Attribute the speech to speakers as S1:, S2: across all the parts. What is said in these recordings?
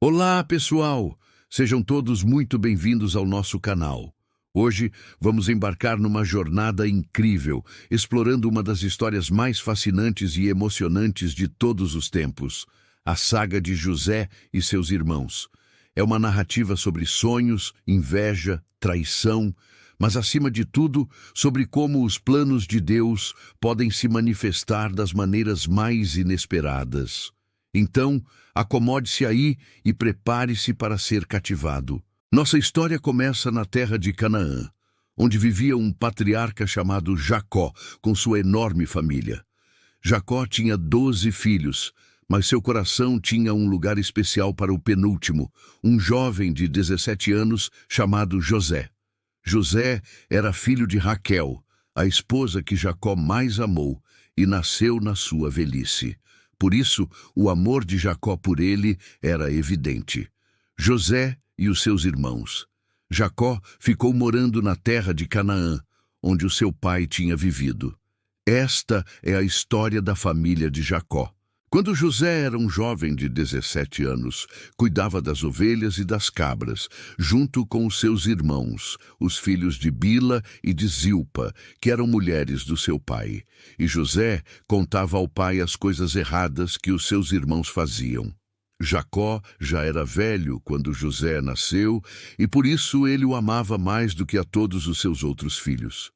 S1: Olá, pessoal! Sejam todos muito bem-vindos ao nosso canal. Hoje vamos embarcar numa jornada incrível, explorando uma das histórias mais fascinantes e emocionantes de todos os tempos, a saga de José e seus irmãos. É uma narrativa sobre sonhos, inveja, traição, mas acima de tudo, sobre como os planos de Deus podem se manifestar das maneiras mais inesperadas. Então, acomode-se aí e prepare-se para ser cativado. Nossa história começa na terra de Canaã, onde vivia um patriarca chamado Jacó, com sua enorme família. Jacó tinha 12 filhos, mas seu coração tinha um lugar especial para o penúltimo, um jovem de 17 anos chamado José. José era filho de Raquel, a esposa que Jacó mais amou, e nasceu na sua velhice. Por isso, o amor de Jacó por ele era evidente. José e os seus irmãos. Jacó ficou morando na terra de Canaã, onde o seu pai tinha vivido. Esta é a história da família de Jacó. Quando José era um jovem de 17 anos, cuidava das ovelhas e das cabras, junto com os seus irmãos, os filhos de Bila e de Zilpa, que eram mulheres do seu pai. E José contava ao pai as coisas erradas que os seus irmãos faziam. Jacó já era velho quando José nasceu, e por isso ele o amava mais do que a todos os seus outros filhos.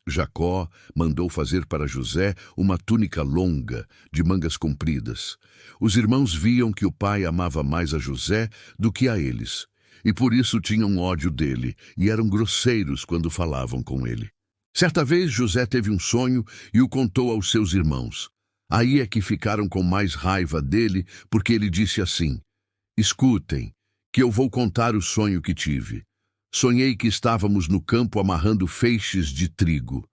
S1: Jacó mandou fazer para José uma túnica longa, de mangas compridas. Os irmãos viam que o pai amava mais a José do que a eles, e por isso tinham ódio dele, e eram grosseiros quando falavam com ele. Certa vez José teve um sonho e o contou aos seus irmãos. Aí é que ficaram com mais raiva dele, porque ele disse assim: "Escutem, que eu vou contar o sonho que tive. Sonhei que estávamos no campo amarrando feixes de trigo.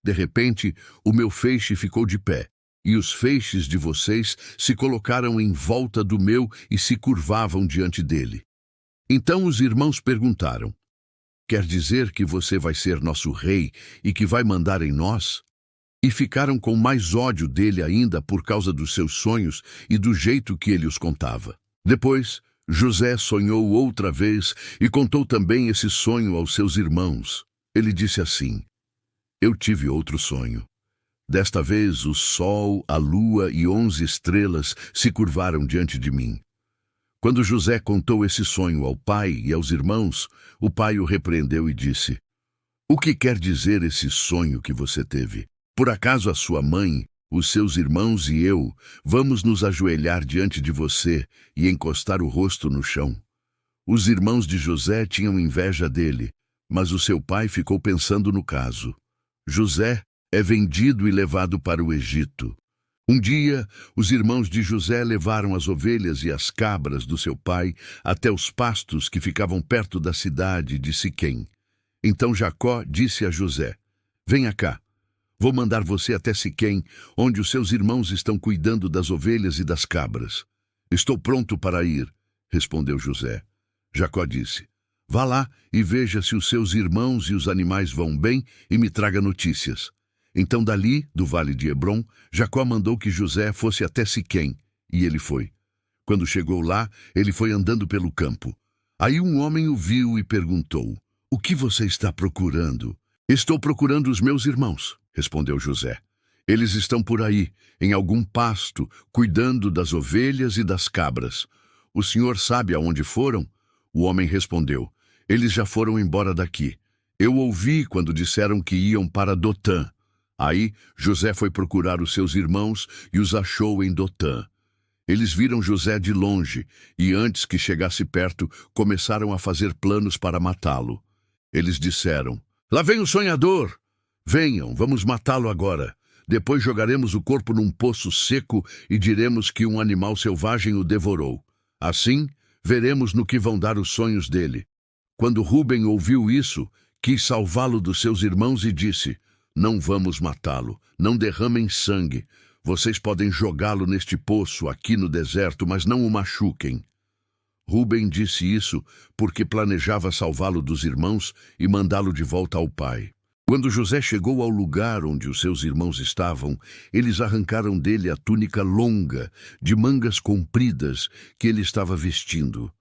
S1: De repente, o meu feixe ficou de pé, e os feixes de vocês se colocaram em volta do meu e se curvavam diante dele." Então os irmãos perguntaram: "Quer dizer que você vai ser nosso rei e que vai mandar em nós?" E ficaram com mais ódio dele ainda por causa dos seus sonhos e do jeito que ele os contava. Depois, José sonhou outra vez e contou também esse sonho aos seus irmãos. Ele disse assim: "Eu tive outro sonho. Desta vez o sol, a lua e 11 estrelas se curvaram diante de mim." Quando José contou esse sonho ao pai e aos irmãos, o pai o repreendeu e disse: "O que quer dizer esse sonho que você teve? Por acaso a sua mãe, os seus irmãos e eu vamos nos ajoelhar diante de você e encostar o rosto no chão?" Os irmãos de José tinham inveja dele, mas o seu pai ficou pensando no caso. José é vendido e levado para o Egito. Um dia, os irmãos de José levaram as ovelhas e as cabras do seu pai até os pastos que ficavam perto da cidade de Siquém. Então Jacó disse a José: "Venha cá. Vou mandar você até Siquém, onde os seus irmãos estão cuidando das ovelhas e das cabras." "Estou pronto para ir", respondeu José. Jacó disse: "Vá lá e veja se os seus irmãos e os animais vão bem e me traga notícias." Então dali, do vale de Hebrom, Jacó mandou que José fosse até Siquém, e ele foi. Quando chegou lá, ele foi andando pelo campo. Aí um homem o viu e perguntou: "O que você está procurando?" "Estou procurando os meus irmãos", respondeu José. "Eles estão por aí, em algum pasto, cuidando das ovelhas e das cabras. O senhor sabe aonde foram?" O homem respondeu: "Eles já foram embora daqui. Eu ouvi quando disseram que iam para Dotã." Aí José foi procurar os seus irmãos e os achou em Dotã. Eles viram José de longe e, antes que chegasse perto, começaram a fazer planos para matá-lo. Eles disseram: "Lá vem o sonhador! Venham, vamos matá-lo agora. Depois jogaremos o corpo num poço seco e diremos que um animal selvagem o devorou. Assim, veremos no que vão dar os sonhos dele." Quando Ruben ouviu isso, quis salvá-lo dos seus irmãos e disse: "Não vamos matá-lo, não derramem sangue. Vocês podem jogá-lo neste poço aqui no deserto, mas não o machuquem." Ruben disse isso porque planejava salvá-lo dos irmãos e mandá-lo de volta ao pai. Quando José chegou ao lugar onde os seus irmãos estavam, eles arrancaram dele a túnica longa, de mangas compridas, que ele estava vestindo.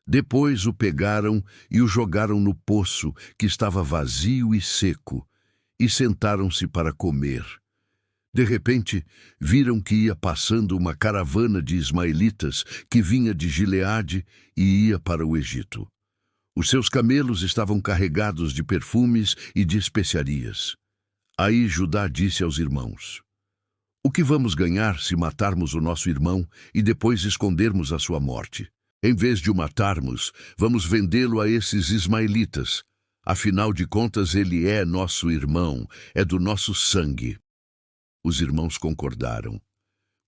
S1: Depois o pegaram e o jogaram no poço, que estava vazio e seco, e sentaram-se para comer. De repente, viram que ia passando uma caravana de ismaelitas que vinha de Gileade e ia para o Egito. Os seus camelos estavam carregados de perfumes e de especiarias. Aí Judá disse aos irmãos: "O que vamos ganhar se matarmos o nosso irmão e depois escondermos a sua morte? Em vez de o matarmos, vamos vendê-lo a esses ismaelitas. Afinal de contas, ele é nosso irmão, é do nosso sangue." Os irmãos concordaram.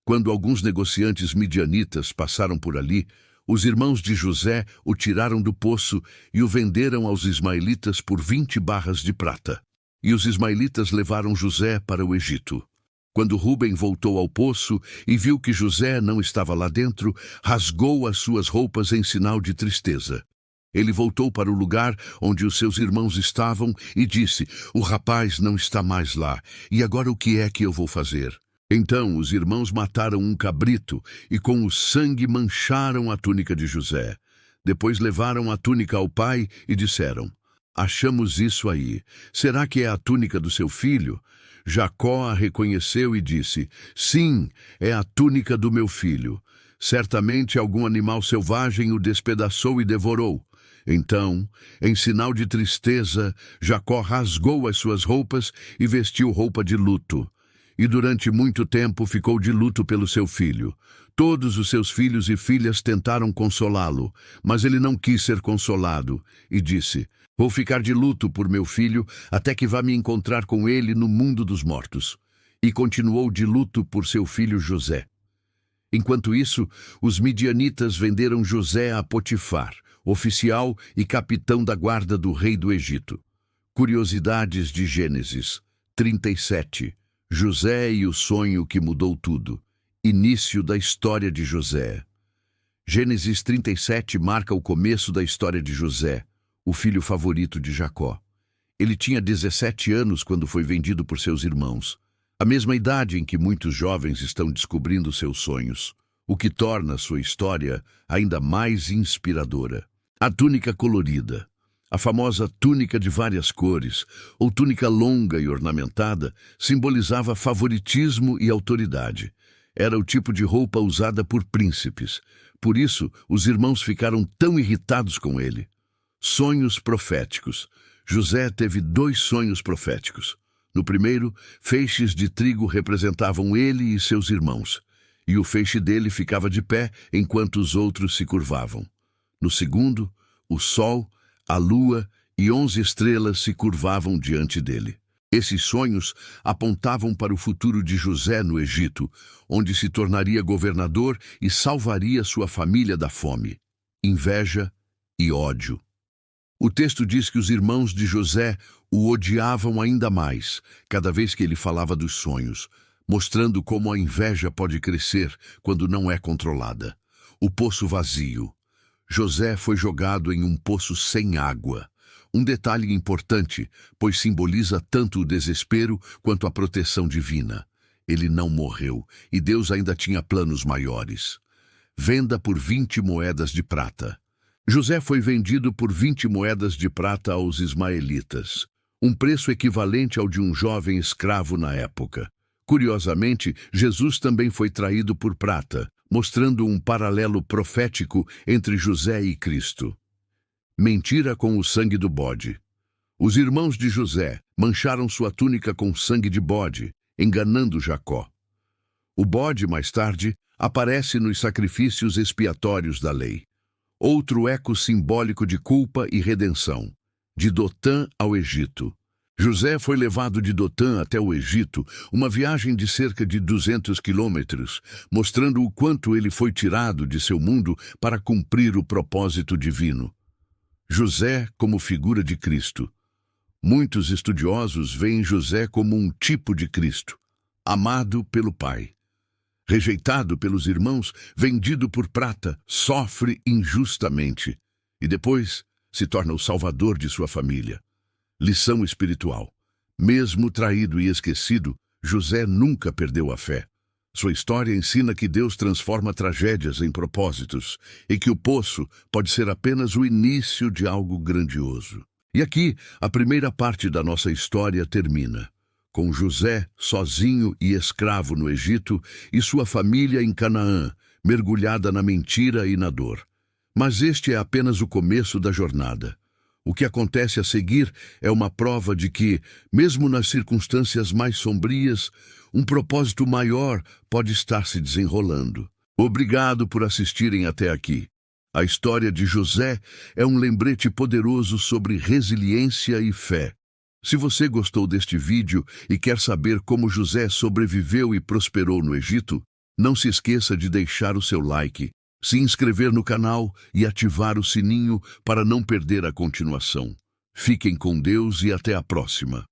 S1: Quando alguns negociantes midianitas passaram por ali, os irmãos de José o tiraram do poço e o venderam aos ismaelitas por 20 barras de prata. E os ismaelitas levaram José para o Egito. Quando Rúben voltou ao poço e viu que José não estava lá dentro, rasgou as suas roupas em sinal de tristeza. Ele voltou para o lugar onde os seus irmãos estavam e disse: "O rapaz não está mais lá, e agora o que é que eu vou fazer?" Então os irmãos mataram um cabrito e com o sangue mancharam a túnica de José. Depois levaram a túnica ao pai e disseram: "Achamos isso aí. Será que é a túnica do seu filho?" Jacó a reconheceu e disse: "Sim, é a túnica do meu filho. Certamente algum animal selvagem o despedaçou e devorou." Então, em sinal de tristeza, Jacó rasgou as suas roupas e vestiu roupa de luto. E durante muito tempo ficou de luto pelo seu filho. Todos os seus filhos e filhas tentaram consolá-lo, mas ele não quis ser consolado e disse: "Vou ficar de luto por meu filho até que vá me encontrar com ele no mundo dos mortos." E continuou de luto por seu filho José. Enquanto isso, os midianitas venderam José a Potifar, oficial e capitão da guarda do rei do Egito. Curiosidades de Gênesis 37. José e o sonho que mudou tudo. Início da história de José. Gênesis 37 marca o começo da história de José, o filho favorito de Jacó. Ele tinha 17 anos quando foi vendido por seus irmãos, a mesma idade em que muitos jovens estão descobrindo seus sonhos, o que torna sua história ainda mais inspiradora. A túnica colorida, a famosa túnica de várias cores, ou túnica longa e ornamentada, simbolizava favoritismo e autoridade. Era o tipo de roupa usada por príncipes. Por isso, os irmãos ficaram tão irritados com ele. Sonhos proféticos. José teve 2 sonhos proféticos. No primeiro, feixes de trigo representavam ele e seus irmãos, e o feixe dele ficava de pé enquanto os outros se curvavam. No segundo, o sol, a lua e 11 estrelas se curvavam diante dele. Esses sonhos apontavam para o futuro de José no Egito, onde se tornaria governador e salvaria sua família da fome, inveja e ódio. O texto diz que os irmãos de José o odiavam ainda mais, cada vez que ele falava dos sonhos, mostrando como a inveja pode crescer quando não é controlada. O poço vazio. José foi jogado em um poço sem água. Um detalhe importante, pois simboliza tanto o desespero quanto a proteção divina. Ele não morreu, e Deus ainda tinha planos maiores. Venda por 20 moedas de prata. José foi vendido por 20 moedas de prata aos ismaelitas, um preço equivalente ao de um jovem escravo na época. Curiosamente, Jesus também foi traído por prata, mostrando um paralelo profético entre José e Cristo. Mentira com o sangue do bode. Os irmãos de José mancharam sua túnica com sangue de bode, enganando Jacó. O bode, mais tarde, aparece nos sacrifícios expiatórios da lei. Outro eco simbólico de culpa e redenção. De Dotã ao Egito. José foi levado de Dotã até o Egito, uma viagem de cerca de 200 quilômetros, mostrando o quanto ele foi tirado de seu mundo para cumprir o propósito divino. José como figura de Cristo. Muitos estudiosos veem José como um tipo de Cristo, amado pelo Pai. Rejeitado pelos irmãos, vendido por prata, sofre injustamente e depois se torna o salvador de sua família. Lição espiritual. Mesmo traído e esquecido, José nunca perdeu a fé. Sua história ensina que Deus transforma tragédias em propósitos e que o poço pode ser apenas o início de algo grandioso. E aqui, a primeira parte da nossa história termina, com José sozinho e escravo no Egito e sua família em Canaã, mergulhada na mentira e na dor. Mas este é apenas o começo da jornada. O que acontece a seguir é uma prova de que, mesmo nas circunstâncias mais sombrias, um propósito maior pode estar se desenrolando. Obrigado por assistirem até aqui. A história de José é um lembrete poderoso sobre resiliência e fé. Se você gostou deste vídeo e quer saber como José sobreviveu e prosperou no Egito, não se esqueça de deixar o seu like, se inscrever no canal e ativar o sininho para não perder a continuação. Fiquem com Deus e até a próxima.